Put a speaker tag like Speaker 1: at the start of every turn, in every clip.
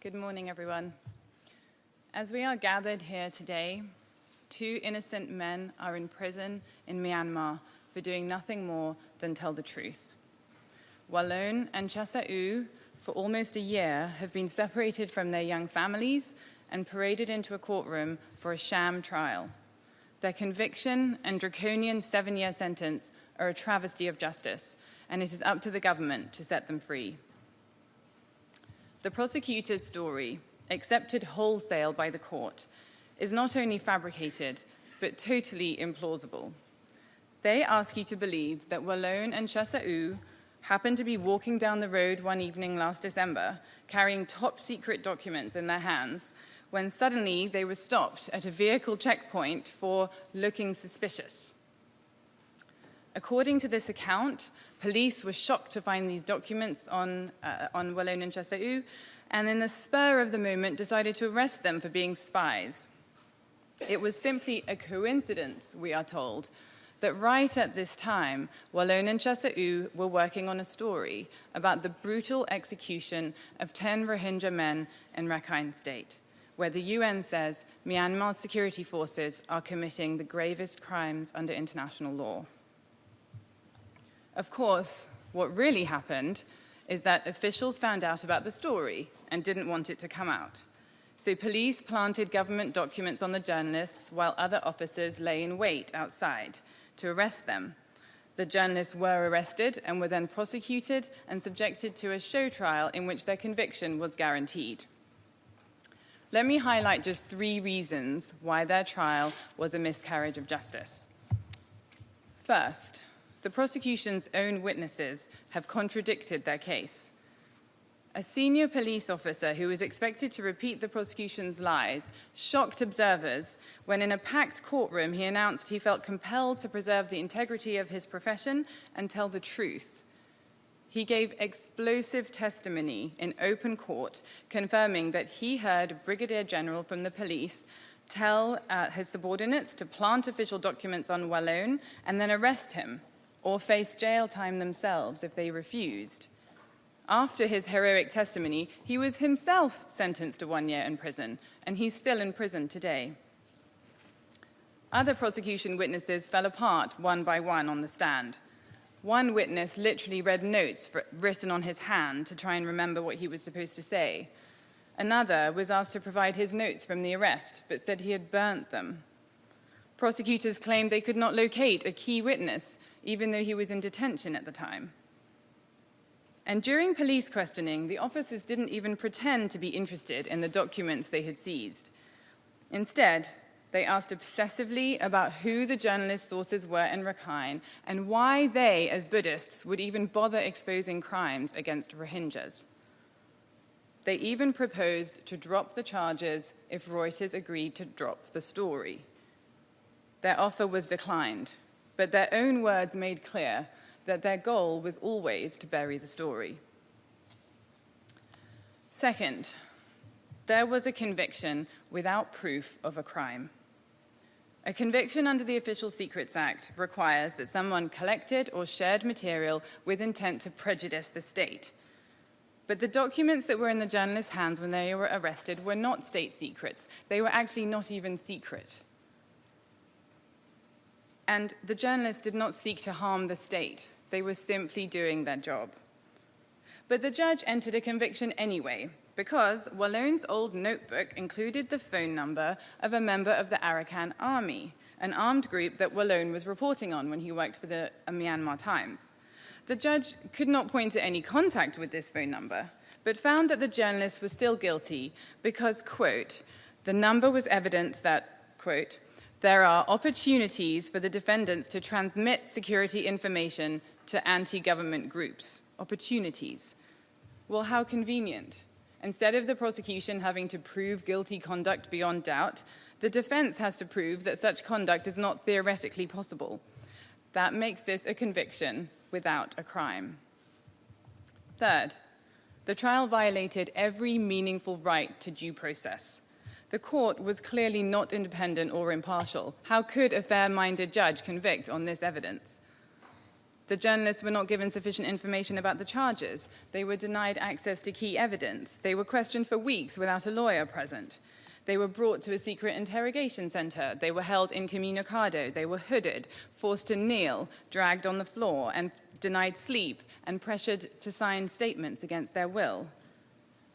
Speaker 1: Good morning, everyone. As we are gathered here today, 2 innocent men are in prison in Myanmar for doing nothing more than tell the truth. Walone and Chasa'u, for almost a year, have been separated from their young families and paraded into a courtroom for a sham trial. Their conviction and draconian 7-year sentence are a travesty of justice, and it is up to the government to set them free. The prosecutor's story, accepted wholesale by the court, is not only fabricated, but totally implausible. They ask you to believe that Walone and Chasa'u happened to be walking down the road one evening last December, carrying top-secret documents in their hands, when suddenly they were stopped at a vehicle checkpoint for looking suspicious. According to this account, police were shocked to find these documents on Walone and Chasa'u, and in the spur of the moment decided to arrest them for being spies. It was simply a coincidence, we are told, that right at this time, Walone and Chasa'u were working on a story about the brutal execution of 10 Rohingya men in Rakhine State, where the UN says Myanmar's security forces are committing the gravest crimes under international law. Of course, what really happened is that officials found out about the story and didn't want it to come out. So police planted government documents on the journalists while other officers lay in wait outside to arrest them. The journalists were arrested and were then prosecuted and subjected to a show trial in which their conviction was guaranteed. Let me highlight just 3 reasons why their trial was a miscarriage of justice. First, the prosecution's own witnesses have contradicted their case. A senior police officer who was expected to repeat the prosecution's lies shocked observers when in a packed courtroom he announced he felt compelled to preserve the integrity of his profession and tell the truth. He gave explosive testimony in open court, confirming that he heard a brigadier general from the police tell his subordinates to plant official documents on Walone and then arrest him, or face jail time themselves if they refused. After his heroic testimony, he was himself sentenced to 1 year in prison, and he's still in prison today. Other prosecution witnesses fell apart one by one on the stand. One witness literally read notes written on his hand to try and remember what he was supposed to say. Another was asked to provide his notes from the arrest, but said he had burnt them. Prosecutors claimed they could not locate a key witness, even though he was in detention at the time. And during police questioning, the officers didn't even pretend to be interested in the documents they had seized. Instead, they asked obsessively about who the journalist sources were in Rakhine and why they, as Buddhists, would even bother exposing crimes against Rohingyas. They even proposed to drop the charges if Reuters agreed to drop the story. Their offer was declined, but their own words made clear that their goal was always to bury the story. Second, there was a conviction without proof of a crime. A conviction under the Official Secrets Act requires that someone collected or shared material with intent to prejudice the state. But the documents that were in the journalists' hands when they were arrested were not state secrets. They were actually not even secret. And the journalists did not seek to harm the state. They were simply doing their job. But the judge entered a conviction anyway, because Walone's old notebook included the phone number of a member of the Arakan Army, an armed group that Walone was reporting on when he worked for the Myanmar Times. The judge could not point to any contact with this phone number, but found that the journalist was still guilty because, quote, the number was evidence that, quote, there are opportunities for the defendants to transmit security information to anti-government groups. Opportunities. Well, how convenient. Instead of the prosecution having to prove guilty conduct beyond doubt, the defense has to prove that such conduct is not theoretically possible. That makes this a conviction without a crime. Third, the trial violated every meaningful right to due process. The court was clearly not independent or impartial. How could a fair-minded judge convict on this evidence? The journalists were not given sufficient information about the charges. They were denied access to key evidence. They were questioned for weeks without a lawyer present. They were brought to a secret interrogation center. They were held incommunicado. They were hooded, forced to kneel, dragged on the floor, and denied sleep, and pressured to sign statements against their will.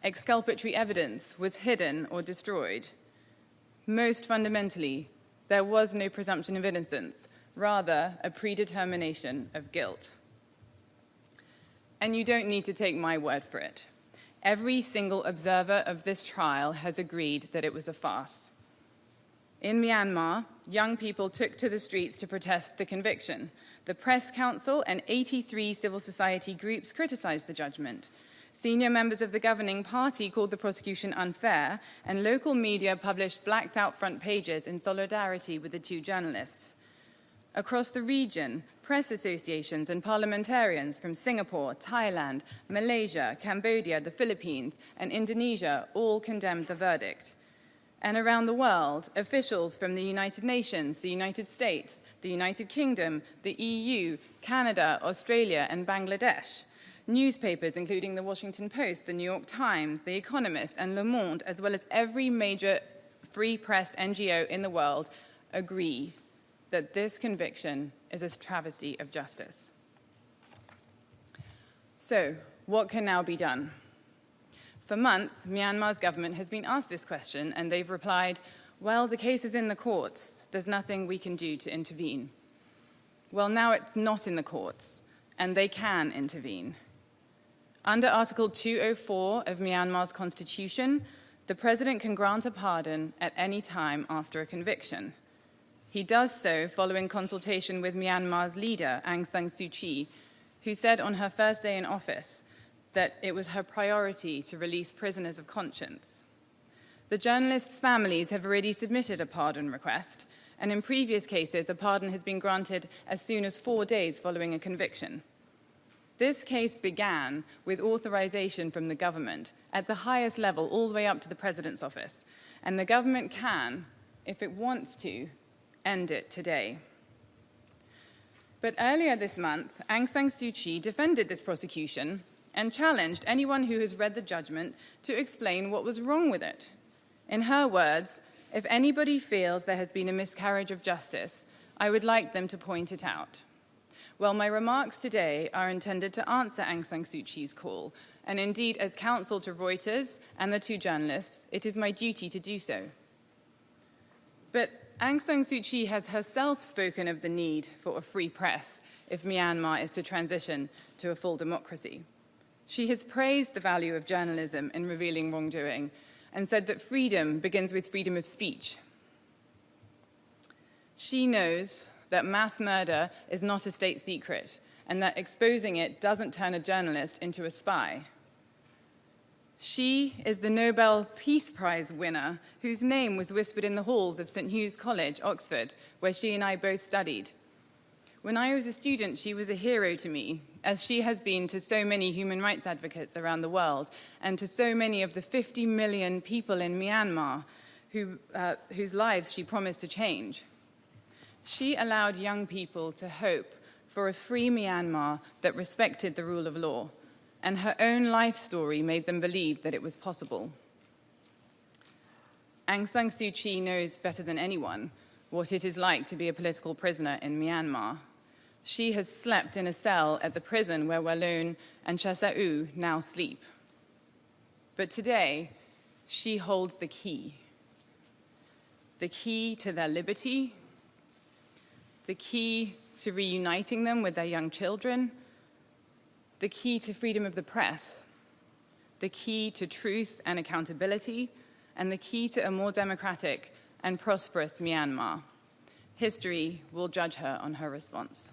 Speaker 1: Exculpatory evidence was hidden or destroyed. Most fundamentally, there was no presumption of innocence, rather a predetermination of guilt. And you don't need to take my word for it. Every single observer of this trial has agreed that it was a farce. In Myanmar, young people took to the streets to protest the conviction. The Press Council and 83 civil society groups criticized the judgment. Senior members of the governing party called the prosecution unfair, and local media published blacked-out front pages in solidarity with the two journalists. Across the region, press associations and parliamentarians from Singapore, Thailand, Malaysia, Cambodia, the Philippines, and Indonesia all condemned the verdict. And around the world, officials from the United Nations, the United States, the United Kingdom, the EU, Canada, Australia, and Bangladesh, newspapers including the Washington Post, the New York Times, The Economist, and Le Monde, as well as every major free press NGO in the world, agree that this conviction is a travesty of justice. So, what can now be done? For months, Myanmar's government has been asked this question, and they've replied, well, the case is in the courts. There's nothing we can do to intervene. Well, now it's not in the courts, and they can intervene. Under Article 204 of Myanmar's constitution, the president can grant a pardon at any time after a conviction. He does so following consultation with Myanmar's leader, Aung San Suu Kyi, who said on her first day in office that it was her priority to release prisoners of conscience. The journalists' families have already submitted a pardon request, and in previous cases, a pardon has been granted as soon as 4 days following a conviction. This case began with authorization from the government at the highest level, all the way up to the president's office, and the government can, if it wants to, end it today. But earlier this month, Aung San Suu Kyi defended this prosecution and challenged anyone who has read the judgment to explain what was wrong with it. In her words, if anybody feels there has been a miscarriage of justice, I would like them to point it out. Well, my remarks today are intended to answer Aung San Suu Kyi's call, and indeed, as counsel to Reuters and the two journalists, it is my duty to do so. But Aung San Suu Kyi has herself spoken of the need for a free press if Myanmar is to transition to a full democracy. She has praised the value of journalism in revealing wrongdoing and said that freedom begins with freedom of speech. She knows that mass murder is not a state secret and that exposing it doesn't turn a journalist into a spy. She is the Nobel Peace Prize winner whose name was whispered in the halls of St. Hugh's College, Oxford, where she and I both studied. When I was a student, she was a hero to me, as she has been to so many human rights advocates around the world and to so many of the 50 million people in Myanmar whose lives she promised to change. She allowed young people to hope for a free Myanmar that respected the rule of law, and her own life story made them believe that it was possible. Aung San Suu Kyi knows better than anyone what it is like to be a political prisoner in Myanmar. She has slept in a cell at the prison where Walloon and Chasau now sleep. But today, she holds the key to their liberty, the key to reuniting them with their young children, the key to freedom of the press, the key to truth and accountability, and the key to a more democratic and prosperous Myanmar. History will judge her on her response.